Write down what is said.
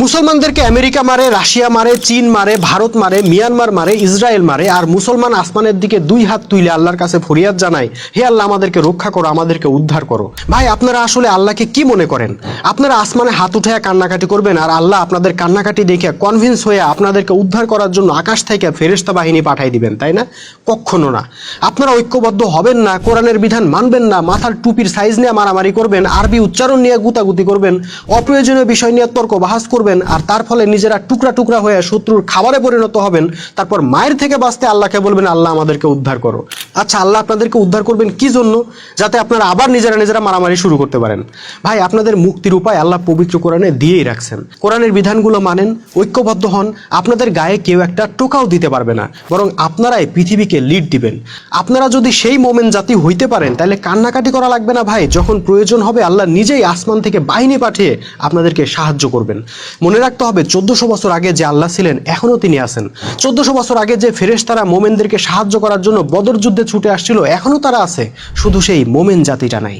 মুসলমানদেরকে আমেরিকা মারে, রাশিয়া মারে, চীন মারে, ভারত মারে, মিয়ানমার মারে, ইসরায়েল মারে, আর মুসলমান আসমানের দিকে দুই হাত তুলে আল্লাহর কাছে ফরিয়াদ জানায়, হে আল্লাহ আমাদেরকে রক্ষা করো, আমাদেরকে উদ্ধার করো। ভাই আপনারা আসলে আল্লাহকে কি মনে করেন? আপনারা আসমানে হাত উঠে কান্নাকাটি করবেন আর আল্লাহ আপনাদের কান্নাকাটি দেখে কনভিন্স হয়ে আপনাদেরকে উদ্ধার করার জন্য আকাশ থেকে ফেরেশতা বাহিনী পাঠাই দিবেন, তাই না? কখনো না। আপনারা ঐক্যবদ্ধ হবেন না, কোরআনের বিধান মানবেন না, মাথার টুপির সাইজ নিয়ে মারামারি করবেন, আরবি উচ্চারণ নিয়ে গুতাগুতি করবেন, অপ্রয়োজনীয় বিষয় নিয়ে তর্ক বাহাস করবেন, আর তার ফলে নিজেরা টুকরা টুকরা হয়ে শত্রুর খাবারে পরিণত হবেন। তারপর মায়ের থেকে বাঁচতে আল্লাহকে বলবেন, আল্লাহ আমাদেরকে উদ্ধার করো। আচ্ছা, আল্লাহ আপনাদেরকে উদ্ধার করবেন কি জন্য? যাতে আপনারা আবার নিজেরা মারামারি শুরু করতে পারেন। ভাই আপনাদের মুক্তির উপায় আল্লাহ পবিত্র কোরআনে দিয়েই রাখছেন। কোরআনের বিধানগুলো মানেন, ঐক্যবদ্ধ হন, আপনাদের গায়ে কেউ একটা টোকাও দিতে পারবে না, বরং আপনারাই পৃথিবীকে লিড দিবেন। আপনারা যদি সেই মোমেন জাতি হইতে পারেন, তাহলে কান্নাকাটি করা লাগবে না ভাই। যখন প্রয়োজন হবে আল্লাহ নিজেই আসমান থেকে বাহিনী পাঠিয়ে আপনাদেরকে সাহায্য করবেন। মনে রাখতে হবে 1400 বছর আগে যে আল্লাহ ছিলেন এখনো তিনি আছেন। 1400 বছর আগে যে ফেরেশতারা মোমেনদেরকে সাহায্য করার জন্য বদর যুদ্ধে ছুটে আসছিল এখনো তারা আছে, শুধু সেই মোমেন জাতিটা নাই।